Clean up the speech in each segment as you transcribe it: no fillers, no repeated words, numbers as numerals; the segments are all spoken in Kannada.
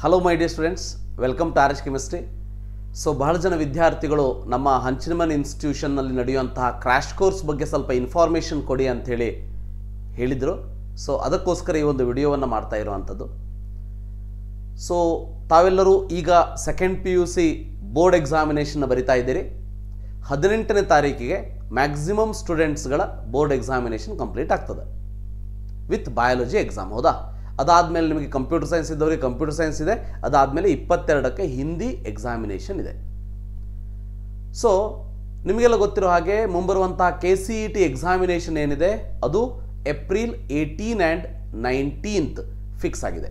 Hello my dear students, welcome to RH chemistry. So ಬಹಳ ಜನ ವಿದ್ಯಾರ್ಥಿಗಳು ನಮ್ಮ ಹಂಚಿನಮನೆ ಇನ್ಸ್ಟಿಟ್ಯೂಷನ್ನಲ್ಲಿ ನಡೆಯುವಂತಹ ಕ್ರ್ಯಾಶ್ ಕೋರ್ಸ್ ಬಗ್ಗೆ ಸ್ವಲ್ಪ ಇನ್ಫಾರ್ಮೇಷನ್ ಕೊಡಿ ಅಂಥೇಳಿ ಹೇಳಿದರು. ಸೊ ಅದಕ್ಕೋಸ್ಕರ ಈ ಒಂದು ವಿಡಿಯೋವನ್ನು ಮಾಡ್ತಾ ಇರುವಂಥದ್ದು. ಸೊ ತಾವೆಲ್ಲರೂ ಈಗ ಸೆಕೆಂಡ್ PUC ಬೋರ್ಡ್ ಎಕ್ಸಾಮಿನೇಷನ್ನ ಬರಿತಾ ಇದ್ದೀರಿ. 18ನೇ ತಾರೀಕಿಗೆ ಮ್ಯಾಕ್ಸಿಮಮ್ ಸ್ಟೂಡೆಂಟ್ಸ್ಗಳ ಬೋರ್ಡ್ ಎಕ್ಸಾಮಿನೇಷನ್ ಕಂಪ್ಲೀಟ್ ಆಗ್ತದೆ ವಿತ್ ಬಯಾಲಜಿ ಎಕ್ಸಾಮ್. ಹೌದಾ? ಅದಾದಮೇಲೆ ನಿಮಗೆ ಕಂಪ್ಯೂಟರ್ ಸೈನ್ಸ್ ಇದ್ದವರಿಗೆ ಕಂಪ್ಯೂಟರ್ ಸೈನ್ಸ್ ಇದೆ. ಅದಾದಮೇಲೆ 22ಕ್ಕೆ ಹಿಂದಿ ಎಕ್ಸಾಮಿನೇಷನ್ ಇದೆ. ಸೊ ನಿಮಗೆಲ್ಲ ಗೊತ್ತಿರೋ ಹಾಗೆ ಮುಂಬರುವಂತಹ KCET ಎಕ್ಸಾಮಿನೇಷನ್ ಏನಿದೆ ಅದು ಏಪ್ರಿಲ್ 18 ಆ್ಯಂಡ್ 19 ಫಿಕ್ಸ್ ಆಗಿದೆ.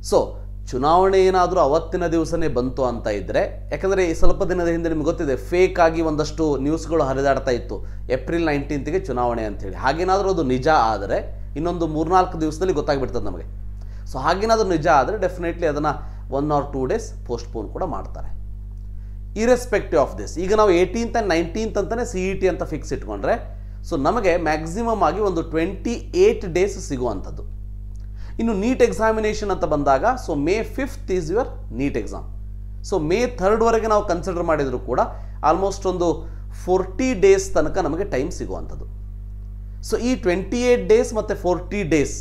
ಸೊ ಚುನಾವಣೆ ಏನಾದರೂ ಅವತ್ತಿನ ದಿವಸನೇ ಬಂತು ಅಂತ ಇದ್ದರೆ, ಯಾಕಂದರೆ ಸ್ವಲ್ಪ ದಿನದ ಹಿಂದೆ ನಿಮ್ಗೆ ಗೊತ್ತಿದೆ ಫೇಕ್ ಆಗಿ ಒಂದಷ್ಟು ನ್ಯೂಸ್ಗಳು ಹರಿದಾಡ್ತಾ ಇತ್ತು ಏಪ್ರಿಲ್ 19ಗೆ ಚುನಾವಣೆ ಅಂಥೇಳಿ. ಹಾಗೇನಾದರೂ ಅದು ನಿಜ ಆದರೆ ಇನ್ನೊಂದು 3-4 ದಿವಸದಲ್ಲಿ ಗೊತ್ತಾಗ್ಬಿಡ್ತದೆ ನಮಗೆ. ಸೊ ಹಾಗೇನಾದರೂ ನಿಜ ಆದರೆ ಡೆಫಿನೆಟ್ಲಿ ಅದನ್ನು 1 or 2 days ಪೋಸ್ಟ್ಪೋನ್ ಕೂಡ ಮಾಡ್ತಾರೆ. ಇರೆಸ್ಪೆಕ್ಟಿವ್ ಆಫ್ ದಿಸ್, ಈಗ ನಾವು 18th and 19th ಅಂತಲೇ CET ಅಂತ ಫಿಕ್ಸ್ ಇಟ್ಕೊಂಡ್ರೆ ಸೊ ನಮಗೆ ಮ್ಯಾಕ್ಸಿಮಮ್ ಆಗಿ ಒಂದು 28 days ಸಿಗುವಂಥದ್ದು. ಇನ್ನು ನೀಟ್ ಎಕ್ಸಾಮಿನೇಷನ್ ಅಂತ ಬಂದಾಗ so May 5th is your NEET exam. So May 3rd ನಾವು ಕನ್ಸಿಡರ್ ಮಾಡಿದರೂ ಕೂಡ ಆಲ್ಮೋಸ್ಟ್ ಒಂದು 40 days ತನಕ ನಮಗೆ ಟೈಮ್ ಸಿಗುವಂಥದ್ದು. ಸೊ ಈ 28 days ಮತ್ತು 40 days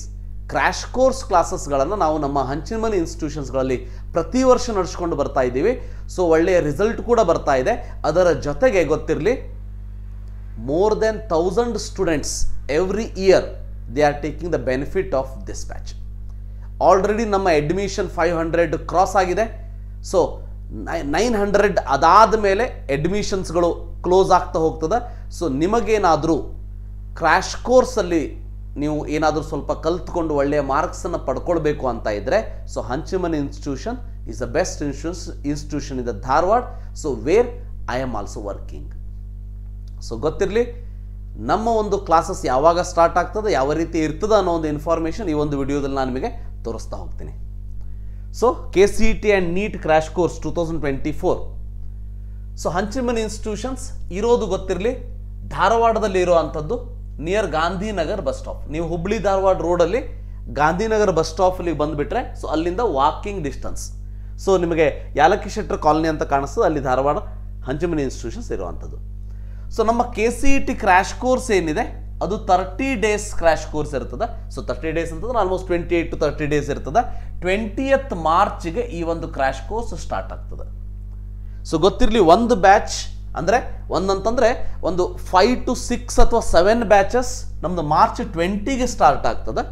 ಕ್ರ್ಯಾಶ್ ಕೋರ್ಸ್ ಕ್ಲಾಸಸ್ಗಳನ್ನು ನಾವು ನಮ್ಮ ಹಂಚಿನಮನೆ ಇನ್ಸ್ಟಿಟ್ಯೂಷನ್ಸ್ಗಳಲ್ಲಿ ಪ್ರತಿ ವರ್ಷ ನಡೆಸ್ಕೊಂಡು ಬರ್ತಾ ಇದ್ದೀವಿ. ಸೊ ಒಳ್ಳೆಯ ರಿಸಲ್ಟ್ ಕೂಡ ಬರ್ತಾ ಇದೆ. ಅದರ ಜೊತೆಗೆ ಗೊತ್ತಿರಲಿ, more than 1000 students every year they are taking the benefit of this batch. Already ನಮ್ಮ ಅಡ್ಮಿಷನ್ 500 ಕ್ರಾಸ್ ಆಗಿದೆ. ಸೊ 900 ಅದಾದ ಮೇಲೆ ಅಡ್ಮಿಷನ್ಸ್ಗಳು ಕ್ಲೋಸ್ ಆಗ್ತಾ ಹೋಗ್ತದೆ. ಸೊ ನಿಮಗೇನಾದರೂ ಕ್ರ್ಯಾಶ್ ಕೋರ್ಸಲ್ಲಿ ನೀವು ಏನಾದರೂ ಸ್ವಲ್ಪ ಕಲ್ತ್ಕೊಂಡು ಒಳ್ಳೆಯ ಮಾರ್ಕ್ಸನ್ನು ಪಡ್ಕೊಳ್ಬೇಕು ಅಂತ ಇದ್ದರೆ so Hanchinamane institution is the best institution in the Dharwad. So where I am also working. So ಗೊತ್ತಿರಲಿ, ನಮ್ಮ ಒಂದು ಕ್ಲಾಸಸ್ ಯಾವಾಗ ಸ್ಟಾರ್ಟ್ ಆಗ್ತದೆ, ಯಾವ ರೀತಿ ಇರ್ತದೆ ಅನ್ನೋ ಒಂದು ಇನ್ಫಾರ್ಮೇಷನ್ ಈ ಒಂದು ವಿಡಿಯೋದಲ್ಲಿ ನಾನು ನಿಮಗೆ ತೋರಿಸ್ತಾ ಹೋಗ್ತೀನಿ. So KCET and NEET crash course 2024. So Hanchinamane institutions ಇರೋದು ಗೊತ್ತಿರಲಿ ಧಾರವಾಡದಲ್ಲಿ ಇರುವಂಥದ್ದು ನಿಯರ್ ಗಾಂಧಿನಗರ್ ಬಸ್ ಸ್ಟಾಪ್. ನೀವು ಹುಬ್ಳಿ ಧಾರವಾಡ ರೋಡಲ್ಲಿ ಗಾಂಧಿನಗರ್ ಬಸ್ ಸ್ಟಾಪಲ್ಲಿ ಬಂದುಬಿಟ್ರೆ ಸೊ ಅಲ್ಲಿಂದ ವಾಕಿಂಗ್ ಡಿಸ್ಟೆನ್ಸ್. ಸೊ ನಿಮಗೆ ಯಾಲಕ್ಕಿ ಶೆಟ್ಟರ್ ಕಾಲನಿ ಅಂತ ಕಾಣಿಸ್ತದೆ, ಅಲ್ಲಿ ಧಾರವಾಡ ಹಂಚಿನಮನೆ ಇನ್ಸ್ಟಿಟ್ಯೂಷನ್ಸ್ ಇರುವಂಥದ್ದು. ಸೊ ನಮ್ಮ KCET ಕ್ರ್ಯಾಶ್ ಕೋರ್ಸ್ ಏನಿದೆ ಅದು 30 days ಕ್ರ್ಯಾಶ್ ಕೋರ್ಸ್ ಇರ್ತದೆ. ಸೊ 30 days ಅಂತಂದ್ರೆ ಆಲ್ಮೋಸ್ಟ್ 28 to 30 days ಇರ್ತದೆ. 20th ಮಾರ್ಚ್ಗೆ ಈ ಒಂದು ಕ್ರ್ಯಾಶ್ ಕೋರ್ಸ್ ಸ್ಟಾರ್ಟ್ ಆಗ್ತದೆ. ಸೊ ಗೊತ್ತಿರಲಿ, ಒಂದು ಬ್ಯಾಚ್ ಅಂದರೆ ಒಂದಂತಂದರೆ ಒಂದು 5 to 6 ಅಥವಾ 7 ಬ್ಯಾಚಸ್ ನಮ್ಮದು March 20ಗೆ ಸ್ಟಾರ್ಟ್ ಆಗ್ತದೆ.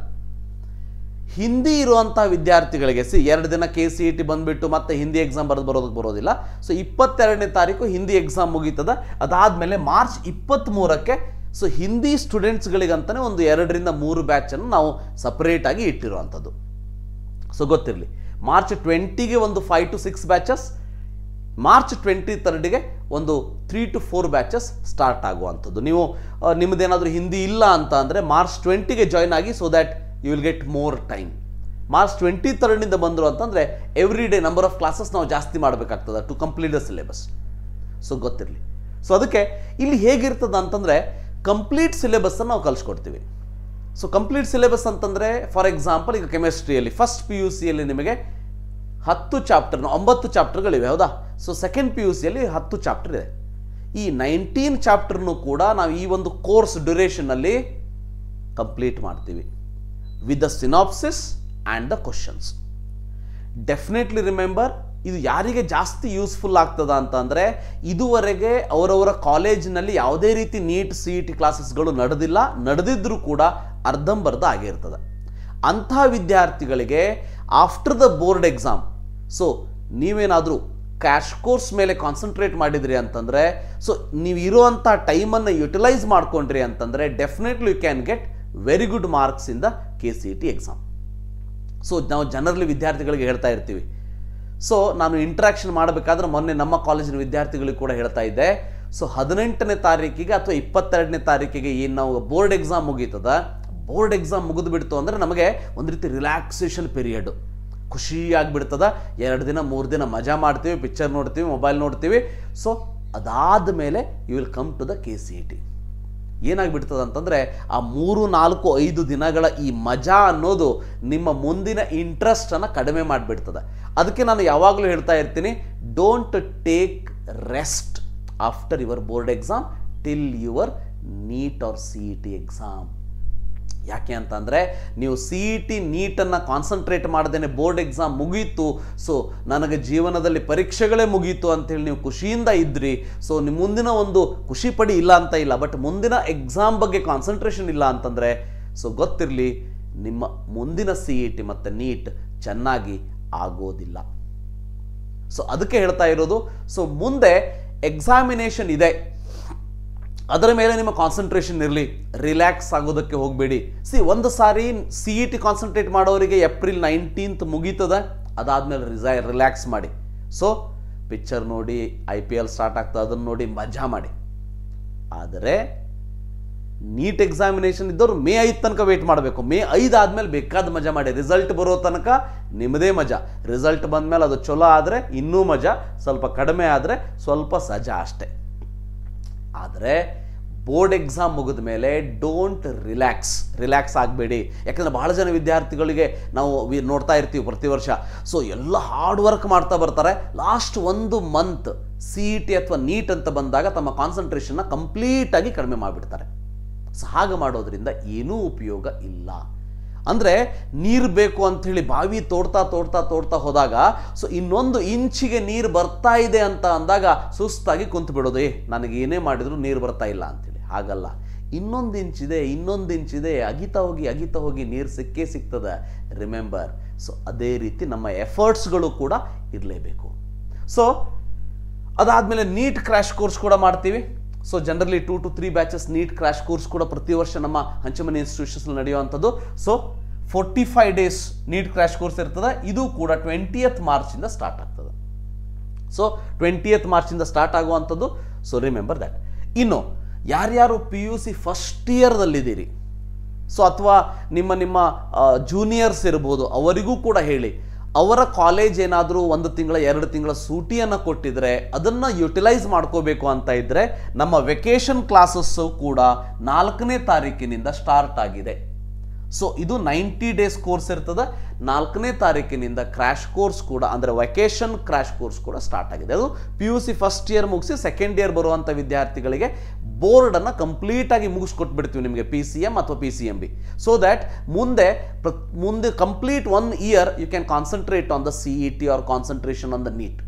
ಹಿಂದಿ ಇರುವಂಥ ವಿದ್ಯಾರ್ಥಿಗಳಿಗೆ 2 ದಿನ KCET ಬಂದುಬಿಟ್ಟು ಮತ್ತೆ ಹಿಂದಿ ಎಕ್ಸಾಮ್ ಬರೋದಕ್ಕೆ ಬರೋದಿಲ್ಲ. ಸೊ 22ನೇ ತಾರೀಕು ಹಿಂದಿ ಎಕ್ಸಾಮ್ ಮುಗೀತದೆ. ಅದಾದಮೇಲೆ March 23ಕ್ಕೆ ಸೊ ಹಿಂದಿ ಸ್ಟೂಡೆಂಟ್ಸ್ಗಳಿಗಂತಲೇ ಒಂದು 2 ರಿಂದ 3 ಬ್ಯಾಚನ್ನು ನಾವು ಸಪ್ರೇಟಾಗಿ ಇಟ್ಟಿರುವಂಥದ್ದು. ಸೊ ಗೊತ್ತಿರಲಿ, March 20ಗೆ ಒಂದು 5 to 6 ಬ್ಯಾಚಸ್, March 23ಗೆ ಒಂದು 3 to 4 ಬ್ಯಾಚಸ್ ಸ್ಟಾರ್ಟ್ ಆಗುವಂಥದ್ದು. ನೀವು ನಿಮ್ಮದೇನಾದರೂ ಹಿಂದಿ ಇಲ್ಲ ಅಂತ ಅಂದರೆ March 20ಗೆ ಜಾಯ್ನ್ ಆಗಿ, so that you will get more time. March 23ರಿಂದ ಬಂದರು ಅಂತಂದರೆ every day number of classes ನಾವು ಜಾಸ್ತಿ ಮಾಡಬೇಕಾಗ್ತದೆ to complete the syllabus. So ಗೊತ್ತಿರಲಿ. ಸೊ ಅದಕ್ಕೆ ಇಲ್ಲಿ ಹೇಗಿರ್ತದೆ ಅಂತಂದರೆ ಕಂಪ್ಲೀಟ್ ಸಿಲೆಬಸ್ಸನ್ನು ನಾವು ಕಲಿಸ್ಕೊಡ್ತೀವಿ. ಸೊ ಕಂಪ್ಲೀಟ್ ಸಿಲೆಬಸ್ ಅಂತಂದರೆ ಫಾರ್ ಎಕ್ಸಾಂಪಲ್ ಈಗ ಕೆಮಿಸ್ಟ್ರಿಯಲ್ಲಿ ಫಸ್ಟ್ PUCಯಲ್ಲಿ ನಿಮಗೆ 10 ಚಾಪ್ಟರ್ 9 ಚಾಪ್ಟರ್ಗಳಿವೆ. ಹೌದಾ? ಸೊ ಸೆಕೆಂಡ್ PUCಯಲ್ಲಿ 10 ಚಾಪ್ಟರ್ ಇದೆ. ಈ 19 ಚಾಪ್ಟರ್ನು ಕೂಡ ನಾವು ಈ ಒಂದು ಕೋರ್ಸ್ ಡ್ಯೂರೇಷನ್ನಲ್ಲಿ ಕಂಪ್ಲೀಟ್ ಮಾಡ್ತೀವಿ with the synopsis and the questions. Definitely remember, ಇದು ಯಾರಿಗೆ ಜಾಸ್ತಿ ಯೂಸ್ಫುಲ್ ಆಗ್ತದ ಅಂತ ಅಂದರೆ, ಇದುವರೆಗೆ ಅವರವರ ಕಾಲೇಜಿನಲ್ಲಿ ಯಾವುದೇ ರೀತಿ ನೀಟ್ CET ಕ್ಲಾಸಸ್ಗಳು ನಡೆದಿದ್ರೂ ಕೂಡ ಅರ್ಧಂಬರ್ಧ ಆಗಿರ್ತದೆ. ಅಂಥ ವಿದ್ಯಾರ್ಥಿಗಳಿಗೆ after the board exam so ನೀವೇನಾದರೂ ಕ್ರ್ಯಾಶ್ ಕೋರ್ಸ್ ಮೇಲೆ ಕಾನ್ಸಂಟ್ರೇಟ್ ಮಾಡಿದ್ರಿ ಅಂತಂದರೆ, ಸೊ ನೀವು ಇರುವಂಥ ಟೈಮನ್ನು ಯುಟಿಲೈಸ್ ಮಾಡ್ಕೊಂಡ್ರಿ ಅಂತಂದರೆ definitely you can get very good marks in the KCET exam. So ನಾವು ಜನರಲಿ ವಿದ್ಯಾರ್ಥಿಗಳಿಗೆ ಹೇಳ್ತಾ ಇರ್ತೀವಿ. ಸೊ ನಾನು ಇಂಟ್ರಾಕ್ಷನ್ ಮಾಡಬೇಕಾದ್ರೆ ಮೊನ್ನೆ ನಮ್ಮ ಕಾಲೇಜಿನ ವಿದ್ಯಾರ್ಥಿಗಳಿಗೆ ಕೂಡ ಹೇಳ್ತಾ ಇದ್ದೆ. ಸೊ 18ನೇ ತಾರೀಕಿಗೆ ಅಥವಾ 22ನೇ ತಾರೀಕಿಗೆ ಏನು ನಾವು ಬೋರ್ಡ್ ಎಕ್ಸಾಮ್ ಮುಗೀತದ, ಬೋರ್ಡ್ ಎಕ್ಸಾಮ್ ಮುಗಿದು ಬಿಡ್ತು ಅಂದರೆ ನಮಗೆ ಒಂದು ರೀತಿ ರಿಲ್ಯಾಕ್ಸೇಷನ್ ಪೀರಿಯಡ್, ಖುಷಿಯಾಗಿಬಿಡ್ತದ. 2 ದಿನ 3 ದಿನ ಮಜಾ ಮಾಡ್ತೀವಿ, ಪಿಕ್ಚರ್ ನೋಡ್ತೀವಿ, ಮೊಬೈಲ್ ನೋಡ್ತೀವಿ. ಸೊ ಅದಾದ ಮೇಲೆ you will come to the KCET. ಏನಾಗ್ಬಿಡ್ತದೆ ಅಂತಂದರೆ ಆ 3, 4, 5 ದಿನಗಳ ಈ ಮಜಾ ಅನ್ನೋದು ನಿಮ್ಮ ಮುಂದಿನ ಇಂಟ್ರೆಸ್ಟನ್ನು ಕಡಿಮೆ ಮಾಡಿಬಿಡ್ತದೆ. ಅದಕ್ಕೆ ನಾನು ಯಾವಾಗಲೂ ಹೇಳ್ತಾ ಇರ್ತೀನಿ, don't take rest after your board exam till your NEET or CET exam. ಯಾಕೆ ಅಂತಂದರೆ ನೀವು CET ನೀಟನ್ನು ಕಾನ್ಸಂಟ್ರೇಟ್ ಮಾಡ್ದೇನೆ ಬೋರ್ಡ್ ಎಕ್ಸಾಮ್ ಮುಗೀತು, ಸೊ ನನಗೆ ಜೀವನದಲ್ಲಿ ಪರೀಕ್ಷೆಗಳೇ ಮುಗೀತು ಅಂಥೇಳಿ ನೀವು ಖುಷಿಯಿಂದ ಇದ್ರಿ, ಸೊ ನಿಮ್ಮ ಮುಂದಿನ ಒಂದು ಖುಷಿ ಪಡಿ ಇಲ್ಲ ಅಂತ ಇಲ್ಲ, ಬಟ್ ಮುಂದಿನ ಎಕ್ಸಾಮ್ ಬಗ್ಗೆ ಕಾನ್ಸಂಟ್ರೇಷನ್ ಇಲ್ಲ ಅಂತಂದರೆ ಸೊ ಗೊತ್ತಿರಲಿ ನಿಮ್ಮ ಮುಂದಿನ CET ಮತ್ತು ನೀಟ್ ಚೆನ್ನಾಗಿ ಆಗೋದಿಲ್ಲ. ಸೊ ಅದಕ್ಕೆ ಹೇಳ್ತಾ ಇರೋದು, ಸೊ ಮುಂದೆ ಎಕ್ಸಾಮಿನೇಷನ್ ಇದೆ, ಅದರ ಮೇಲೆ ನಿಮ್ಮ ಕಾನ್ಸಂಟ್ರೇಷನ್ ಇರಲಿ, ರಿಲ್ಯಾಕ್ಸ್ ಆಗೋದಕ್ಕೆ ಹೋಗಬೇಡಿ. ಒಂದು ಸಾರಿ CET ಕಾನ್ಸಂಟ್ರೇಟ್ ಮಾಡೋರಿಗೆ ಏಪ್ರಿಲ್ 19th ಮುಗೀತದ, ಅದಾದಮೇಲೆ ರಿಲ್ಯಾಕ್ಸ್ ಮಾಡಿ. ಸೊ ಪಿಕ್ಚರ್ ನೋಡಿ, IPL ಸ್ಟಾರ್ಟ್ ಆಗ್ತದೆ, ಅದನ್ನು ನೋಡಿ ಮಜಾ ಮಾಡಿ. ಆದರೆ ನೀಟ್ ಎಕ್ಸಾಮಿನೇಷನ್ ಇದ್ದವರು May 5 ತನಕ ವೇಟ್ ಮಾಡಬೇಕು. May 5 ಆದಮೇಲೆ ಬೇಕಾದ ಮಜಾ ಮಾಡಿ. ರಿಸಲ್ಟ್ ಬರೋ ತನಕ ನಿಮ್ಮದೇ ಮಜಾ. ರಿಸಲ್ಟ್ ಬಂದಮೇಲೆ ಅದು ಚಲೋ ಆದರೆ ಇನ್ನೂ ಮಜಾ, ಸ್ವಲ್ಪ ಕಡಿಮೆ ಆದರೆ ಸ್ವಲ್ಪ ಸಜಾ ಅಷ್ಟೆ. ಆದರೆ ಬೋರ್ಡ್ ಎಕ್ಸಾಮ್ ಮುಗಿದ ಮೇಲೆ ಡೋಂಟ್ ರಿಲ್ಯಾಕ್ಸ್ ಆಗಬೇಡಿ. ಯಾಕಂದರೆ ಬಹಳ ಜನ ವಿದ್ಯಾರ್ಥಿಗಳಿಗೆ ನಾವು ನೋಡ್ತಾ ಇರ್ತೀವಿ ಪ್ರತಿ ವರ್ಷ, ಸೊ ಎಲ್ಲ ಹಾರ್ಡ್ ವರ್ಕ್ ಮಾಡ್ತಾ ಬರ್ತಾರೆ, ಲಾಸ್ಟ್ 1 ಮಂತ್ CET ಅಥವಾ ನೀಟ್ ಅಂತ ಬಂದಾಗ ತಮ್ಮ ಕಾನ್ಸಂಟ್ರೇಷನ್ನ ಕಂಪ್ಲೀಟಾಗಿ ಕಡಿಮೆ ಮಾಡಿಬಿಡ್ತಾರೆ. ಸೊ ಹಾಗೆ ಮಾಡೋದ್ರಿಂದ ಏನೂ ಉಪಯೋಗ ಇಲ್ಲ. ಅಂದರೆ ನೀರು ಬೇಕು ಅಂಥೇಳಿ ಬಾವಿ ತೋಡ್ತಾ ಹೋದಾಗ ಸೊ ಇನ್ನೊಂದು ಇಂಚಿಗೆ ನೀರು ಬರ್ತಾ ಇದೆ ಅಂತ ಅಂದಾಗ ಸುಸ್ತಾಗಿ ಕುಂತು ಬಿಡೋದು, ನನಗೆ ಏನೇ ಮಾಡಿದ್ರು ನೀರು ಬರ್ತಾ ಇಲ್ಲ ಅಂಥೇಳಿ. ಹಾಗಲ್ಲ, ಇನ್ನೊಂದು ಇಂಚಿದೆ, ಅಗಿತಾ ಹೋಗಿ ನೀರು ಸಿಗ್ತದೆ, ರಿಮೆಂಬರ್. ಸೊ ಅದೇ ರೀತಿ ನಮ್ಮ ಎಫರ್ಟ್ಸ್ಗಳು ಕೂಡ ಇರಲೇಬೇಕು. ಸೊ ಅದಾದಮೇಲೆ ನೀಟ್ ಕ್ರ್ಯಾಶ್ ಕೋರ್ಸ್ ಕೂಡ ಮಾಡ್ತೀವಿ. So generally 2 to 3 batches NEET crash course ಕೂಡ ಪ್ರತಿ ವರ್ಷ ನಮ್ಮ ಹಂಚಿಮನಿ ಇನ್ಸ್ಟಿಟ್ಯೂಷನ್ಸ್ ನಡೆಯುವಂಥದ್ದು. So 45 days NEET crash course ಇರ್ತದೆ. ಇದು ಕೂಡ 20th ಮಾರ್ಚಿಂದ ಸ್ಟಾರ್ಟ್ ಆಗ್ತದೆ. ಸೊ 20th ಮಾರ್ಚಿಂದ ಸ್ಟಾರ್ಟ್ ಆಗುವಂಥದ್ದು. So remember that. ಇನ್ನು ಯಾರ್ಯಾರು PUC ಫಸ್ಟ್ ಇಯರ್ದಲ್ಲಿದ್ದೀರಿ, ಸೊ ಅಥವಾ ನಿಮ್ಮ ಜೂನಿಯರ್ಸ್ ಇರ್ಬೋದು, ಅವರಿಗೂ ಕೂಡ ಹೇಳಿ, ಅವರ ಕಾಲೇಜ್ ಏನಾದರೂ 1 ತಿಂಗಳ 2 ತಿಂಗಳ ಸೂಟಿಯನ್ನು ಕೊಟ್ಟಿದ್ರೆ ಅದನ್ನು ಯುಟಿಲೈಸ್ ಮಾಡ್ಕೋಬೇಕು ಅಂತ ಇದ್ದರೆ ನಮ್ಮ ವೆಕೇಷನ್ ಕ್ಲಾಸಸ್ಸು ಕೂಡ 4ನೇ ತಾರೀಕಿನಿಂದ ಸ್ಟಾರ್ಟ್ ಆಗಿದೆ. ಸೊ ಇದು 90 days ಕೋರ್ಸ್ ಇರ್ತದೆ. 4ನೇ ತಾರೀಕಿನಿಂದ ಕ್ರ್ಯಾಶ್ ಕೋರ್ಸ್ ಕೂಡ, ಅಂದರೆ ವೆಕೇಷನ್ ಕ್ರ್ಯಾಶ್ ಕೋರ್ಸ್ ಕೂಡ ಸ್ಟಾರ್ಟ್ ಆಗಿದೆ. ಅದು PUC ಫಸ್ಟ್ ಇಯರ್ ಮುಗಿಸಿ ಸೆಕೆಂಡ್ ಇಯರ್ ಬರುವಂಥ ವಿದ್ಯಾರ್ಥಿಗಳಿಗೆ ಬೋರ್ಡನ್ನು ಕಂಪ್ಲೀಟಾಗಿ ಮುಗಿಸ್ಕೊಟ್ಬಿಡ್ತೀವಿ ನಿಮಗೆ, PCM ಅಥವಾ PCMB, ಸೊ ದ್ಯಾಟ್ ಮುಂದೆ complete 1 year you can concentrate on the CET or concentration on the NEET.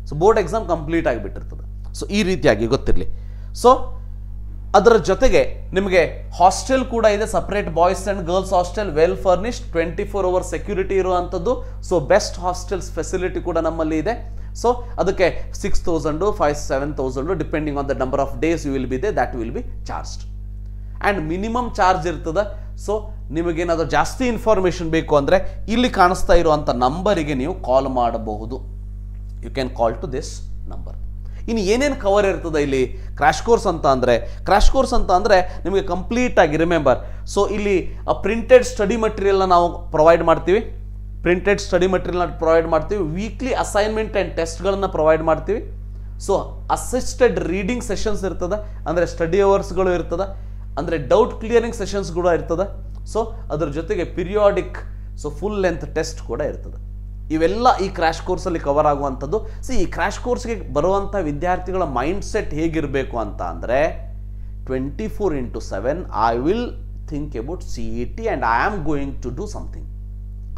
So board exam complete ಆಗಿಬಿಟ್ಟಿರ್ತದೆ. ಸೊ ಈ ರೀತಿಯಾಗಿ ಗೊತ್ತಿರಲಿ. ಸೊ ಅದರ ಜೊತೆಗೆ ನಿಮಗೆ ಹಾಸ್ಟೆಲ್ ಕೂಡ ಇದೆ, separate boys and girls hostel, well furnished, 24 hour security ಇರುವಂಥದ್ದು. ಸೊ ಬೆಸ್ಟ್ ಹಾಸ್ಟೆಲ್ಸ್ ಫೆಸಿಲಿಟಿ ಕೂಡ ನಮ್ಮಲ್ಲಿ ಇದೆ. ಸೊ ಅದಕ್ಕೆ 6,000 7,000 depending on the number of days you will be they, that will be charged. And minimum charge ಇರ್ತದೆ. ಸೊ ನಿಮಗೇನಾದರೂ ಜಾಸ್ತಿ ಇನ್ಫಾರ್ಮೇಷನ್ ಬೇಕು ಅಂದರೆ ಇಲ್ಲಿ ಕಾಣಿಸ್ತಾ ಇರುವಂಥ ನಂಬರಿಗೆ ನೀವು ಕಾಲ್ ಮಾಡಬಹುದು. You can call to this number. ಇನ್ನು ಏನೇನು ಕವರ್ ಇರ್ತದೆ ಇಲ್ಲಿ ಕ್ರ್ಯಾಶ್ ಕೋರ್ಸ್ ಅಂತ ಅಂದರೆ ನಿಮಗೆ ಕಂಪ್ಲೀಟಾಗಿ ರಿಮೆಂಬರ್. ಸೊ ಇಲ್ಲಿ ಪ್ರಿಂಟೆಡ್ ಸ್ಟಡಿ ಮಟೀರಿಯಲ್ನ ನಾವು ಪ್ರೊವೈಡ್ ಮಾಡ್ತೀವಿ. ವೀಕ್ಲಿ ಅಸೈನ್ಮೆಂಟ್ ಆ್ಯಂಡ್ ಟೆಸ್ಟ್ಗಳನ್ನು ಪ್ರೊವೈಡ್ ಮಾಡ್ತೀವಿ. ಸೊ ಅಸಿಸ್ಟೆಡ್ ರೀಡಿಂಗ್ ಸೆಷನ್ಸ್ ಇರ್ತದೆ, ಅಂದರೆ ಸ್ಟಡಿ ಅವರ್ಸ್ಗಳು ಇರ್ತದೆ, ಅಂದರೆ ಡೌಟ್ ಕ್ಲಿಯರಿಂಗ್ ಸೆಷನ್ಸ್ ಕೂಡ ಇರ್ತದೆ. ಸೊ ಅದ್ರ ಜೊತೆಗೆ periodic, so full length test ಕೂಡ ಇರ್ತದೆ. ಇವೆಲ್ಲ ಈ ಕ್ರ್ಯಾಶ್ ಕೋರ್ಸಲ್ಲಿ ಕವರ್ ಆಗುವಂಥದ್ದು. ಈ ಕ್ರ್ಯಾಶ್ ಕೋರ್ಸ್ಗೆ ಬರುವಂಥ ವಿದ್ಯಾರ್ಥಿಗಳ ಮೈಂಡ್ ಸೆಟ್ ಹೇಗಿರಬೇಕು ಅಂತ ಅಂದರೆ 24/7 I will think about CET and I am going to do something,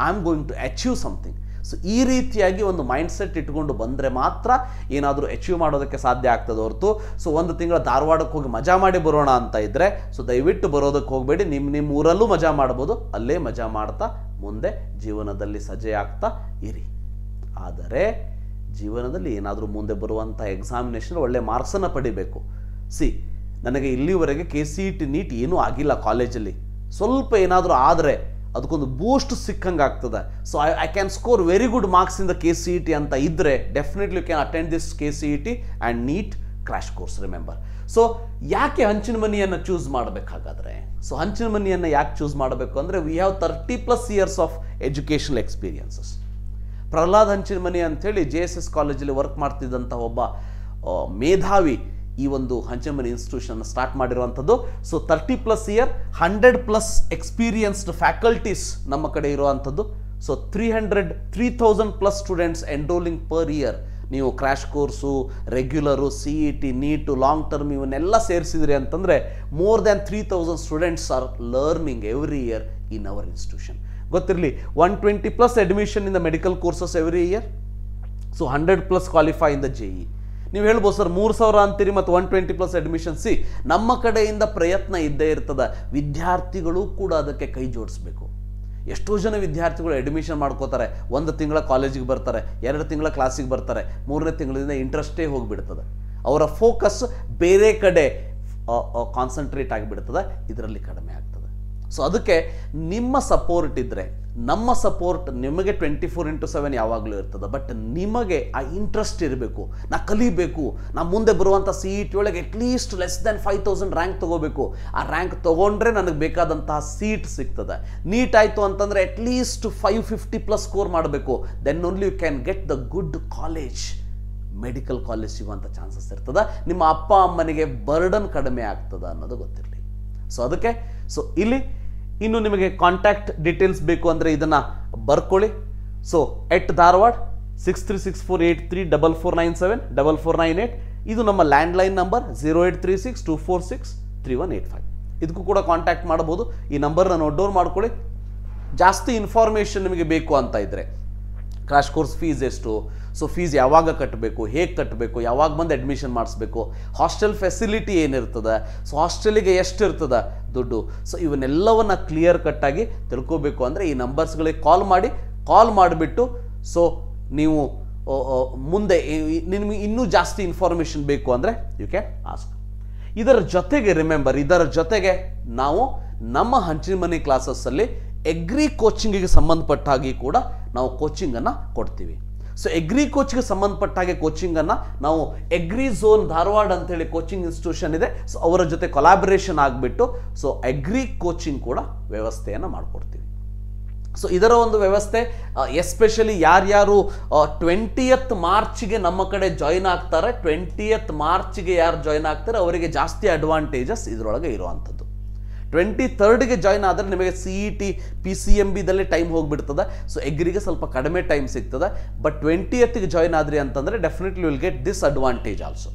I am going to achieve something. So ಈ ರೀತಿಯಾಗಿ ಒಂದು ಮೈಂಡ್ ಸೆಟ್ ಇಟ್ಕೊಂಡು ಬಂದರೆ ಮಾತ್ರ ಏನಾದರೂ ಅಚೀವ್ ಮಾಡೋದಕ್ಕೆ ಸಾಧ್ಯ ಆಗ್ತದೆ ಹೊರತು ಸೊ 1 ತಿಂಗಳ ಧಾರವಾಡಕ್ಕೆ ಹೋಗಿ ಮಜಾ ಮಾಡಿ ಬರೋಣ ಅಂತ ಇದ್ದರೆ ಸೊ ದಯವಿಟ್ಟು ಬರೋದಕ್ಕೆ ಹೋಗಬೇಡಿ. ನಿಮ್ಮ ಊರಲ್ಲೂ ಮಜಾ ಮಾಡ್ಬೋದು, ಅಲ್ಲೇ ಮಜಾ ಮಾಡ್ತಾ ಮುಂದೆ ಜೀವನದಲ್ಲಿ ಸಜ್ಜೆ ಆಗ್ತಾ ಇರಿ. ಆದರೆ ಜೀವನದಲ್ಲಿ ಏನಾದರೂ ಮುಂದೆ ಬರುವಂಥ ಎಕ್ಸಾಮಿನೇಷನ್ ಒಳ್ಳೆ ಮಾರ್ಕ್ಸನ್ನು ಪಡಿಬೇಕು. ನನಗೆ ಇಲ್ಲಿವರೆಗೆ KCET ನೀಟ್ ಏನೂ ಆಗಿಲ್ಲ ಕಾಲೇಜಲ್ಲಿ, ಸ್ವಲ್ಪ ಏನಾದರೂ ಆದರೆ ಅದಕ್ಕೊಂದು ಬೂಸ್ಟ್ ಸಿಕ್ಕಂಗೆ ಆಗ್ತದೆ. So I can score very good marks in the KCET ಅಂತ ಇದ್ದರೆ definitely you can attend this KCET and NEET crash course. Remember. So ಯಾಕೆ ಹಂಚಿನ ಮನಿಯನ್ನು ಚೂಸ್ ಮಾಡಬೇಕಾಗಾದ್ರೆ, ಸೊ ಹಂಚಿನ ಮನಿಯನ್ನು ಯಾಕೆ ಚೂಸ್ ಮಾಡಬೇಕು ಅಂದರೆ we have 30+ years of educational experiences. Prahlad Hanchinamane ಅಂಥೇಳಿ JSS ಕಾಲೇಜಲ್ಲಿ ವರ್ಕ್ ಮಾಡ್ತಿದ್ದಂಥ ಒಬ್ಬ ಮೇಧಾವಿ ಈ ಒಂದು ಹಂಚಿನಮನೆ ಇನ್ಸ್ಟಿಟ್ಯೂಷನ್ ಸ್ಟಾರ್ಟ್ ಮಾಡಿರುವಂಥದ್ದು. ಸೊ 30+ ಇಯರ್ 100+ ಎಕ್ಸ್ಪೀರಿಯನ್ಸ್ಡ್ ಫ್ಯಾಕಲ್ಟೀಸ್ ನಮ್ಮ ಕಡೆ ಇರುವಂಥದ್ದು. So 3,000+ students enrolling per year. ನೀವು crash course, regular, CET, NEET, long term ಇವನ್ನೆಲ್ಲ ಸೇರಿಸಿದ್ರಿ ಅಂತಂದರೆ more than 3,000 students are learning every year in our institution. ಗೊತ್ತಿರಲಿ, 120+ admission in the medical courses every year. So 100+ qualify in the JEE. ನೀವು ಹೇಳ್ಬೋದು ಸರ್ 3,000 ಅಂತೀರಿ ಮತ್ತು 120+ ಅಡ್ಮಿಷನ್. ನಮ್ಮ ಕಡೆಯಿಂದ ಪ್ರಯತ್ನ ಇದ್ದೇ ಇರ್ತದೆ. ವಿದ್ಯಾರ್ಥಿಗಳು ಕೂಡ ಅದಕ್ಕೆ ಕೈ ಜೋಡಿಸ್ಬೇಕು. ಎಷ್ಟೋ ಜನ ವಿದ್ಯಾರ್ಥಿಗಳು ಅಡ್ಮಿಷನ್ ಮಾಡ್ಕೋತಾರೆ, 1 ತಿಂಗಳ ಕಾಲೇಜಿಗೆ ಬರ್ತಾರೆ, 2 ತಿಂಗಳ ಕ್ಲಾಸಿಗೆ ಬರ್ತಾರೆ, 3ನೇ ತಿಂಗಳಿಂದ ಇಂಟ್ರೆಸ್ಟೇ ಹೋಗಿಬಿಡ್ತದೆ. ಅವರ ಫೋಕಸ್ ಬೇರೆ ಕಡೆ ಕಾನ್ಸಂಟ್ರೇಟ್ ಆಗಿಬಿಡ್ತದೆ, ಇದರಲ್ಲಿ ಕಡಿಮೆ ಆಗ್ತದೆ. ಸೊ ಅದಕ್ಕೆ ನಿಮ್ಮ ಸಪೋರ್ಟ್ ಇದ್ದರೆ, ನಮ್ಮ ಸಪೋರ್ಟ್ ನಿಮಗೆ 24/7 ಯಾವಾಗಲೂ ಇರ್ತದೆ. ಬಟ್ ನಿಮಗೆ ಆ ಇಂಟ್ರೆಸ್ಟ್ ಇರಬೇಕು. ನಾ ಕಲಿಬೇಕು, ನಾ ಮುಂದೆ ಬರುವಂಥ CET ಒಳಗೆ ಅಟ್ಲೀಸ್ಟ್ ಲೆಸ್ ದ್ಯಾನ್ 5,000 ರ್ಯಾಂಕ್ ತೊಗೋಬೇಕು. ಆ ರ್ಯಾಂಕ್ ತೊಗೊಂಡ್ರೆ ನನಗೆ ಬೇಕಾದಂತಹ ಸೀಟ್ ಸಿಗ್ತದೆ. ನೀಟ್ ಆಯಿತು ಅಂತಂದರೆ ಅಟ್ಲೀಸ್ಟ್ 550+ ಸ್ಕೋರ್ ಮಾಡಬೇಕು. Then only you can get the good college, medical college ಸಿಗುವಂಥ ಚಾನ್ಸಸ್ ಇರ್ತದೆ. ನಿಮ್ಮ ಅಪ್ಪ ಅಮ್ಮನಿಗೆ ಬರ್ಡನ್ ಕಡಿಮೆ ಆಗ್ತದೆ ಅನ್ನೋದು ಗೊತ್ತಿರಲಿ. ಸೊ ಅದಕ್ಕೆ ಇಲ್ಲಿ ಇನ್ನು ನಿಮಗೆ ಕಾಂಟ್ಯಾಕ್ಟ್ ಡೀಟೇಲ್ಸ್ ಬೇಕು ಅಂದರೆ ಇದನ್ನು ಬರ್ಕೊಳ್ಳಿ. So at Dharwad 6364834497 4498. ಇದು ನಮ್ಮ ಲ್ಯಾಂಡ್ಲೈನ್ ನಂಬರ್. 08362463 ಇದಕ್ಕೂ ಕೂಡ ಕಾಂಟ್ಯಾಕ್ಟ್ ಮಾಡ್ಬೋದು. ಈ ನಂಬರ್ನ ನೋಟ್ ಡೌನ್ ಮಾಡ್ಕೊಳ್ಳಿ. ಜಾಸ್ತಿ ಇನ್ಫಾರ್ಮೇಷನ್ ನಿಮಗೆ ಬೇಕು ಅಂತ ಇದ್ದರೆ, ಕ್ರಾಶ್ ಕೋರ್ಸ್ ಫೀಸ್ ಎಷ್ಟು, ಸೊ ಫೀಸ್ ಯಾವಾಗ ಕಟ್ಟಬೇಕು, ಹೇಗೆ ಕಟ್ಟಬೇಕು, ಯಾವಾಗ ಬಂದು ಅಡ್ಮಿಷನ್ ಮಾಡಿಸ್ಬೇಕು, ಹಾಸ್ಟೆಲ್ ಫೆಸಿಲಿಟಿ ಏನಿರ್ತದೆ, ಸೊ ಹಾಸ್ಟೆಲಿಗೆ ಎಷ್ಟು ಇರ್ತದೆ ದುಡ್ಡು, ಸೊ ಇವನ್ನೆಲ್ಲವನ್ನು ಕ್ಲಿಯರ್ ಕಟ್ಟಾಗಿ ತಿಳ್ಕೋಬೇಕು ಅಂದರೆ ಈ ನಂಬರ್ಸ್ಗಳಿಗೆ ಕಾಲ್ ಮಾಡಿಬಿಟ್ಟು ಸೊ ನೀವು ಮುಂದೆ ನಿಮಗೆ ಇನ್ನೂ ಜಾಸ್ತಿ ಇನ್ಫಾರ್ಮೇಷನ್ ಬೇಕು ಅಂದರೆ ಯು ಕ್ಯಾನ್ ಆಸ್ಕ್. ಇದರ ಜೊತೆಗೆ ನಾವು ನಮ್ಮ ಹಂಚಿನಮನೆ ಕ್ಲಾಸಸ್ಸಲ್ಲಿ ಎಗ್ರಿ ಕೋಚಿಂಗಿಗೆ ಸಂಬಂಧಪಟ್ಟಾಗಿ ಕೂಡ ನಾವು ಕೋಚಿಂಗನ್ನು ಕೊಡ್ತೀವಿ. ಸೊ ಎಗ್ರಿ ಕೋಚ್ಗೆ ಸಂಬಂಧಪಟ್ಟಾಗೆ ಕೋಚಿಂಗನ್ನು ನಾವು ಎಗ್ರಿ ಝೋನ್ ಧಾರವಾಡ ಅಂತೇಳಿ ಕೋಚಿಂಗ್ ಇನ್ಸ್ಟಿಟ್ಯೂಷನ್ ಇದೆ. ಸೊ ಅವರ ಜೊತೆ ಕೊಲಾಬರೇಷನ್ ಆಗಿಬಿಟ್ಟು ಸೊ ಎಗ್ರಿ ಕೋಚಿಂಗ್ ಕೂಡ ವ್ಯವಸ್ಥೆಯನ್ನು ಮಾಡಿಕೊಡ್ತೀವಿ. ಸೊ ಇದರ ಒಂದು ವ್ಯವಸ್ಥೆ ಎಸ್ಪೆಷಲಿ ಯಾರ್ಯಾರು 20th ಮಾರ್ಚ್ಗೆ ನಮ್ಮ ಕಡೆ ಜಾಯಿನ್ ಆಗ್ತಾರೆ, 20th ಮಾರ್ಚ್ಗೆ ಯಾರು ಜಾಯಿನ್ ಆಗ್ತಾರೆ ಅವರಿಗೆ ಜಾಸ್ತಿ ಅಡ್ವಾಂಟೇಜಸ್ ಇದರೊಳಗೆ ಇರುವಂಥದ್ದು. 23ಗೆ ಜಾಯಿನ್ ಆದರೆ ನಿಮಗೆ CET PCMBದಲ್ಲೇ ಟೈಮ್ ಹೋಗಿಬಿಡ್ತದೆ. ಸೊ ಎಗ್ರಿಗೆ ಸ್ವಲ್ಪ ಕಡಿಮೆ ಟೈಮ್ ಸಿಗ್ತದೆ. ಬಟ್ 20th ಜಾಯಿನ್ ಆದ್ರಿ ಅಂತಂದರೆ definitely will get this advantage also.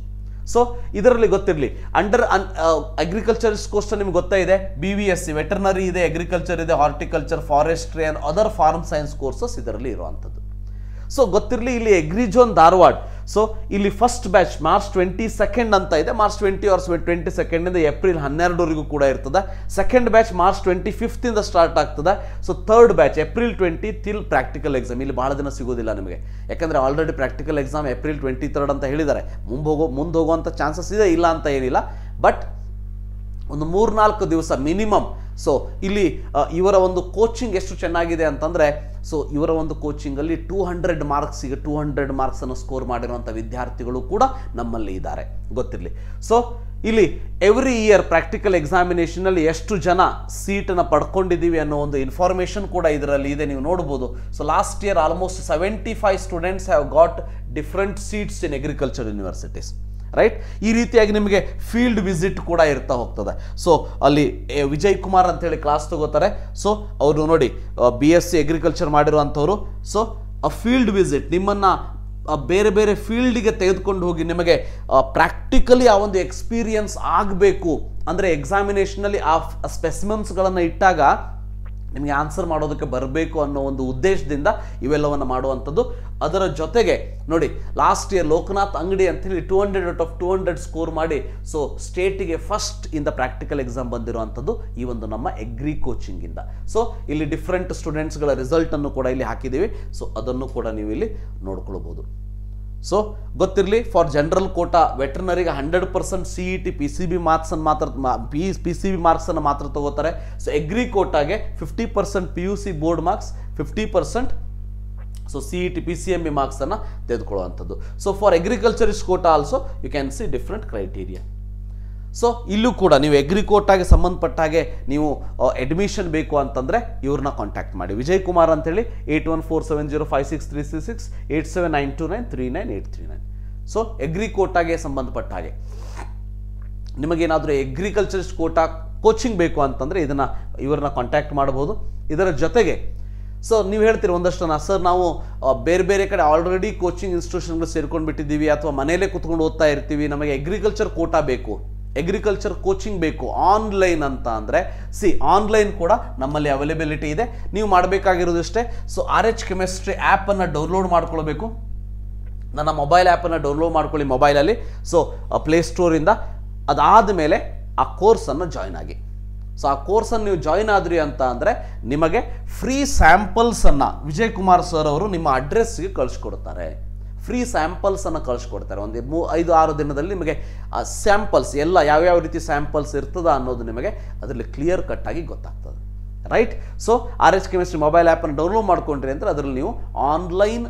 So ಇದರಲ್ಲಿ ಗೊತ್ತಿರಲಿ, ಅಂಡರ್ ಅಗ್ರಿಕಲ್ಚರಿಸ್ಟ್ ಕೋರ್ಸ್ ನಿಮ್ಗೆ ಗೊತ್ತಾ ಇದೆ, BVSC ವೆಟರ್ನರಿ ಇದೆ, ಅಗ್ರಿಕಲ್ಚರ್ ಇದೆ, horticulture, forestry and other farm science courses ಇದರಲ್ಲಿ ಇರುವಂಥದ್ದು. ಸೊ ಗೊತ್ತಿರಲಿ, ಇಲ್ಲಿ ಎಗ್ರಿ ಝೋನ್ ಧಾರವಾಡ. ಸೊ ಇಲ್ಲಿ ಫಸ್ಟ್ ಬ್ಯಾಚ್ ಮಾರ್ಚ್ 22 ಅಂತ ಇದೆ. ಮಾರ್ಚ್ 20 or 22 ಏಪ್ರಿಲ್ 12 ಕೂಡ ಇರ್ತದೆ. ಸೆಕೆಂಡ್ ಬ್ಯಾಚ್ ಮಾರ್ಚ್ 25 ಸ್ಟಾರ್ಟ್ ಆಗ್ತದೆ. So third batch April 20 till practical exam. ಇಲ್ಲಿ ಭಾಳ ದಿನ ಸಿಗೋದಿಲ್ಲ ನಿಮಗೆ, ಯಾಕಂದರೆ ಆಲ್ರೆಡಿ ಪ್ರಾಕ್ಟಿಕಲ್ ಎಕ್ಸಾಮ್ ಏಪ್ರಿಲ್ 23 ಅಂತ ಹೇಳಿದ್ದಾರೆ. ಮುಂದೆ ಹೋಗುವಂಥ ಚಾನ್ಸಸ್ ಇದೆ, ಇಲ್ಲ ಅಂತ ಏನಿಲ್ಲ. ಬಟ್ ಒಂದು 3-4 ದಿವಸ ಮಿನಿಮಮ್. ಸೊ ಇಲ್ಲಿ ಇವರ ಒಂದು ಕೋಚಿಂಗ್ ಎಷ್ಟು ಚೆನ್ನಾಗಿದೆ ಅಂತಂದರೆ, ಸೊ ಇವರ ಒಂದು ಕೋಚಿಂಗಲ್ಲಿ 200 ಮಾರ್ಕ್ಸಿಗೆ 200 ಮಾರ್ಕ್ಸನ್ನು ಸ್ಕೋರ್ ಮಾಡಿರುವಂಥ ವಿದ್ಯಾರ್ಥಿಗಳು ಕೂಡ ನಮ್ಮಲ್ಲಿ ಇದ್ದಾರೆ, ಗೊತ್ತಿರಲಿ. ಸೊ ಇಲ್ಲಿ ಎವ್ರಿ ಇಯರ್ ಪ್ರಾಕ್ಟಿಕಲ್ ಎಕ್ಸಾಮಿನೇಷನಲ್ಲಿ ಎಷ್ಟು ಜನ ಸೀಟನ್ನು ಪಡ್ಕೊಂಡಿದ್ದೀವಿ ಅನ್ನೋ ಒಂದು ಇನ್ಫಾರ್ಮೇಷನ್ ಕೂಡ ಇದರಲ್ಲಿ ಇದೆ, ನೀವು ನೋಡ್ಬೋದು. So last year almost 75 students have got different seats in agriculture universities, right. ಈ ರೀತಿಯಾಗಿ ನಿಮಗೆ ಫೀಲ್ಡ್ ವಿಸಿಟ್ ಕೂಡ ಇರ್ತಾ ಹೋಗ್ತದೆ. ಸೊ ಅಲ್ಲಿ ವಿಜಯ್ ಕುಮಾರ್ ಅಂತೇಳಿ ಕ್ಲಾಸ್ ತಗೋತಾರೆ. ಸೊ ಅವರು ನೋಡಿ BSc ಅಗ್ರಿಕಲ್ಚರ್ ಮಾಡಿರುವಂಥವ್ರು. ಸೊ ಆ ಫೀಲ್ಡ್ ವಿಸಿಟ್ ನಿಮ್ಮನ್ನು ಬೇರೆ ಬೇರೆ ಫೀಲ್ಡಿಗೆ ತೆಗೆದುಕೊಂಡು ಹೋಗಿ ನಿಮಗೆ ಪ್ರಾಕ್ಟಿಕಲಿ ಆ ಒಂದು ಎಕ್ಸ್ಪೀರಿಯನ್ಸ್ ಆಗಬೇಕು ಅಂದರೆ ಎಕ್ಸಾಮಿನೇಷನಲ್ಲಿ ಆ ಸ್ಪೆಸಿಮೆನ್ಸ್ಗಳನ್ನು ಇಟ್ಟಾಗ ನಿಮಗೆ ಆನ್ಸರ್ ಮಾಡೋದಕ್ಕೆ ಬರಬೇಕು ಅನ್ನೋ ಒಂದು ಉದ್ದೇಶದಿಂದ ಇವೆಲ್ಲವನ್ನು ಮಾಡುವಂಥದ್ದು. ಅದರ ಜೊತೆಗೆ ನೋಡಿ, ಲಾಸ್ಟ್ ಇಯರ್ ಲೋಕನಾಥ್ ಅಂಗಡಿ ಅಂತೇಳಿ 200 out of 200 ಸ್ಕೋರ್ ಮಾಡಿ ಸೊ ಸ್ಟೇಟಿಗೆ first in the practical exam ಬಂದಿರುವಂಥದ್ದು ಈ ಒಂದು ನಮ್ಮ ಎಗ್ರಿ ಕೋಚಿಂಗಿಂದ. ಸೊ ಇಲ್ಲಿ ಡಿಫ್ರೆಂಟ್ ಸ್ಟೂಡೆಂಟ್ಸ್ಗಳ ರಿಸಲ್ಟನ್ನು ಕೂಡ ಇಲ್ಲಿ ಹಾಕಿದ್ದೀವಿ. ಸೊ ಅದನ್ನು ಕೂಡ ನೀವು ಇಲ್ಲಿ ನೋಡ್ಕೊಳ್ಬೋದು. ಸೊ ಗೊತ್ತಿರಲಿ, ಫಾರ್ ಜನರಲ್ ಕೋಟಾ ವೆಟರ್ನರಿಗೆ 100% CET PCB ಮಾರ್ಕ್ಸನ್ನು ಮಾತ್ರ PCB ಮಾರ್ಕ್ಸನ್ನು ಮಾತ್ರ ತಗೋತಾರೆ. ಸೊ ಎಗ್ರಿ ಕೋಟಾಗೆ 50% PUC board marks, 50% so CET PCMB ಮಾರ್ಕ್ಸನ್ನು ತೆಗೆದುಕೊಳ್ಳುವಂಥದ್ದು. So for agriculturist quota also you can see different criteria. So ಇಲ್ಲೂ ಕೂಡ ನೀವು ಎಗ್ರಿ ಕೋಟಾಗೆ ಸಂಬಂಧಪಟ್ಟ ಹಾಗೆ ನೀವು ಅಡ್ಮಿಷನ್ ಬೇಕು ಅಂತಂದರೆ ಇವ್ರನ್ನ ಕಾಂಟ್ಯಾಕ್ಟ್ ಮಾಡಿ. ವಿಜಯ್ ಕುಮಾರ್ ಅಂತೇಳಿ 8147056336 8792939839. ಸೊ ಎಗ್ರಿ ಕೋಟಾಗೆ ಸಂಬಂಧಪಟ್ಟ ಹಾಗೆ ನಿಮಗೇನಾದರೂ ಅಗ್ರಿಕಲ್ಚರಿಸ್ಟ್ ಕೋಟಾ ಕೋಚಿಂಗ್ ಬೇಕು ಅಂತಂದರೆ ಇವ್ರನ್ನ ಕಾಂಟ್ಯಾಕ್ಟ್ ಮಾಡ್ಬೋದು. ಇದರ ಜೊತೆಗೆ ಸೊ ನೀವು ಹೇಳ್ತೀರಿ ಒಂದಷ್ಟು ಸರ್ ನಾವು ಬೇರೆ ಬೇರೆ ಕಡೆ ಆಲ್ರೆಡಿ ಕೋಚಿಂಗ್ ಇನ್ಸ್ಟಿಟ್ಯೂಷನ್ಗಳು ಸೇರ್ಕೊಂಡು ಬಿಟ್ಟಿದ್ದೀವಿ ಅಥವಾ ಮನೆಯಲ್ಲೇ ಕುತ್ಕೊಂಡು ಓದ್ತಾ ಇರ್ತೀವಿ, ನಮಗೆ ಅಗ್ರಿಕಲ್ಚರ್ ಕೋಟಾ ಬೇಕು, ಅಗ್ರಿಕಲ್ಚರ್ ಕೋಚಿಂಗ್ ಬೇಕು ಆನ್ಲೈನ್ ಅಂತ ಅಂದರೆ ಆನ್ಲೈನ್ ಕೂಡ ನಮ್ಮಲ್ಲಿ ಅವೈಲೇಬಿಲಿಟಿ ಇದೆ. ನೀವು ಮಾಡಬೇಕಾಗಿರೋದಷ್ಟೇ, ಸೊ RH ಕೆಮಿಸ್ಟ್ರಿ ಆ್ಯಪನ್ನು ಡೌನ್ಲೋಡ್ ಮಾಡ್ಕೊಳ್ಬೇಕು. ನನ್ನ ಮೊಬೈಲ್ ಆ್ಯಪನ್ನು ಡೌನ್ಲೋಡ್ ಮಾಡ್ಕೊಳ್ಳಿ ಮೊಬೈಲಲ್ಲಿ. ಸೊ ಪ್ಲೇಸ್ಟೋರಿಂದ ಅದಾದ ಮೇಲೆ ಆ ಕೋರ್ಸನ್ನು ಜಾಯ್ನ್ ಆಗಿ. ಸೊ ಆ ಕೋರ್ಸನ್ನು ನೀವು ಜಾಯ್ನ್ ಆದ್ರಿ ಅಂತ ಅಂದರೆ ನಿಮಗೆ ಫ್ರೀ ಸ್ಯಾಂಪಲ್ಸನ್ನು ವಿಜಯ್ ಕುಮಾರ್ ಸರ್ ಅವರು ನಿಮ್ಮ ಅಡ್ರೆಸ್ಗೆ ಕಳಿಸ್ಕೊಡ್ತಾರೆ. ಫ್ರೀ ಸ್ಯಾಂಪಲ್ಸನ್ನು ಕಳಿಸ್ಕೊಡ್ತಾರೆ. ಒಂದು 5-6 ದಿನದಲ್ಲಿ ನಿಮಗೆ ಆ ಸ್ಯಾಂಪಲ್ಸ್ ಎಲ್ಲ ಯಾವ್ಯಾವ ರೀತಿ ಸ್ಯಾಂಪಲ್ಸ್ ಇರ್ತದ ಅನ್ನೋದು ನಿಮಗೆ ಅದರಲ್ಲಿ ಕ್ಲಿಯರ್ ಕಟ್ಟಾಗಿ ಗೊತ್ತಾಗ್ತದೆ. Right. So RH chemistry mobile ಆ್ಯಪನ್ನು ಡೌನ್ಲೋಡ್ ಮಾಡ್ಕೊಂಡ್ರಿ ಅಂದರೆ ಅದರಲ್ಲಿ ನೀವು online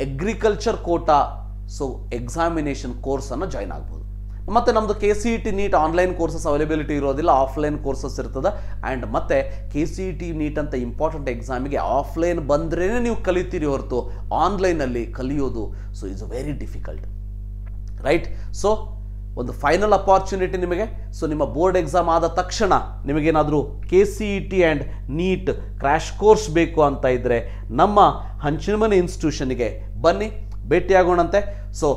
agriculture quota so examination ಕೋರ್ಸನ್ನು ಜಾಯ್ನ್ ಆಗ್ಬೋದು. ಮತ್ತು ನಮ್ಮದು KCET NEET online courses availability ಇರೋದಿಲ್ಲ, ಆಫ್ಲೈನ್ ಕೋರ್ಸಸ್ ಇರ್ತದೆ. ಆ್ಯಂಡ್ ಮತ್ತು KCET ನೀಟ್ ಅಂತ ಇಂಪಾರ್ಟೆಂಟ್ ಎಕ್ಸಾಮಿಗೆ ಆಫ್ಲೈನ್ ಬಂದ್ರೇ ನೀವು ಕಲಿತೀರಿ ಹೊರತು ಆನ್ಲೈನಲ್ಲಿ ಕಲಿಯೋದು so it's very difficult. Right. So ಒಂದು ಫೈನಲ್ ಅಪಾರ್ಚುನಿಟಿ ನಿಮಗೆ. ಸೊ ನಿಮ್ಮ ಬೋರ್ಡ್ ಎಕ್ಸಾಮ್ ಆದ ತಕ್ಷಣ ನಿಮಗೇನಾದರೂ KCET and NEET crash course ಬೇಕು ಅಂತ ಇದ್ದರೆ ನಮ್ಮ ಹಂಚಿನಮನೆ ಇನ್ಸ್ಟಿಟ್ಯೂಷನ್ಗೆ ಬನ್ನಿ, ಭೇಟಿಯಾಗೋಣಂತೆ. ಸೊ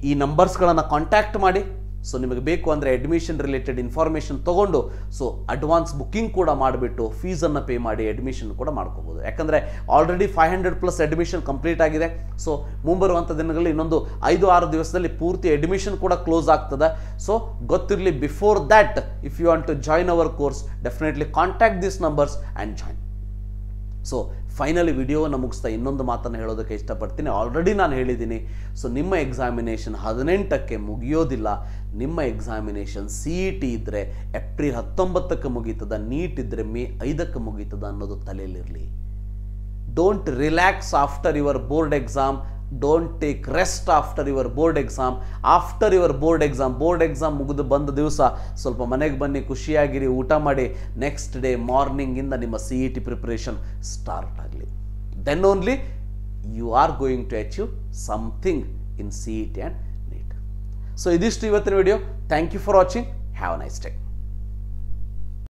ಈ ನಂಬರ್ಸ್ಗಳನ್ನು ಕಾಂಟ್ಯಾಕ್ಟ್ ಮಾಡಿ. ಸೊ ನಿಮಗೆ ಬೇಕು ಅಂದರೆ ಅಡ್ಮಿಷನ್ ರಿಲೇಟೆಡ್ ಇನ್ಫಾರ್ಮೇಷನ್ ತೊಗೊಂಡು ಸೊ ಅಡ್ವಾನ್ಸ್ ಬುಕ್ಕಿಂಗ್ ಕೂಡ ಮಾಡಿಬಿಟ್ಟು ಫೀಸನ್ನು ಪೇ ಮಾಡಿ ಅಡ್ಮಿಷನ್ ಕೂಡ ಮಾಡ್ಕೋಬೋದು. ಯಾಕಂದರೆ ಆಲ್ರೆಡಿ 500+ ಅಡ್ಮಿಷನ್ ಕಂಪ್ಲೀಟ್ ಆಗಿದೆ. ಸೊ ಮುಂಬರುವಂಥ ದಿನಗಳಲ್ಲಿ ಇನ್ನೊಂದು 5-6 ದಿವಸದಲ್ಲಿ ಪೂರ್ತಿ ಅಡ್ಮಿಷನ್ ಕೂಡ ಕ್ಲೋಸ್ ಆಗ್ತದೆ. ಸೊ ಗೊತ್ತಿರಲಿ, before that if you want to join our course definitely contact this numbers and join. So finally ವಿಡಿಯೋವನ್ನು ಮುಗಿಸ್ತಾ ಇನ್ನೊಂದು ಮಾತನ್ನು ಹೇಳೋದಕ್ಕೆ ಇಷ್ಟಪಡ್ತೀನಿ. ಆಲ್ರೆಡಿ ನಾನು ಹೇಳಿದ್ದೀನಿ. ಸೊ ನಿಮ್ಮ ಎಕ್ಸಾಮಿನೇಷನ್ 18ಕ್ಕೆ ಮುಗಿಯೋದಿಲ್ಲ. ನಿಮ್ಮ ಎಕ್ಸಾಮಿನೇಷನ್ CET ಇದ್ದರೆ ಏಪ್ರಿಲ್ 19ಕ್ಕೆ ಮುಗೀತದ, ನೀಟ್ ಇದ್ದರೆ ಮೇ 5ಕ್ಕೆ ಮುಗೀತದ ಅನ್ನೋದು ತಲೆಯಲ್ಲಿರಲಿ. Don't relax after your board exam. Don't take rest after your board exam. After your board exam ಮುಗಿದು ಬಂದ ದಿವಸ ಸ್ವಲ್ಪ ಮನೆಗೆ ಬನ್ನಿ, ಖುಷಿಯಾಗಿರಿ, ಊಟ ಮಾಡಿ. ನೆಕ್ಸ್ಟ್ ಡೇ ಮಾರ್ನಿಂಗಿಂದ ನಿಮ್ಮ CET ಪ್ರಿಪ್ರೇಷನ್ ಸ್ಟಾರ್ಟ್ ಆಗಲಿ. Then only you are going to achieve something in CET and NEET. So ಇದಿಷ್ಟು ಇವತ್ತಿನ video. Thank you for watching. Have a nice day.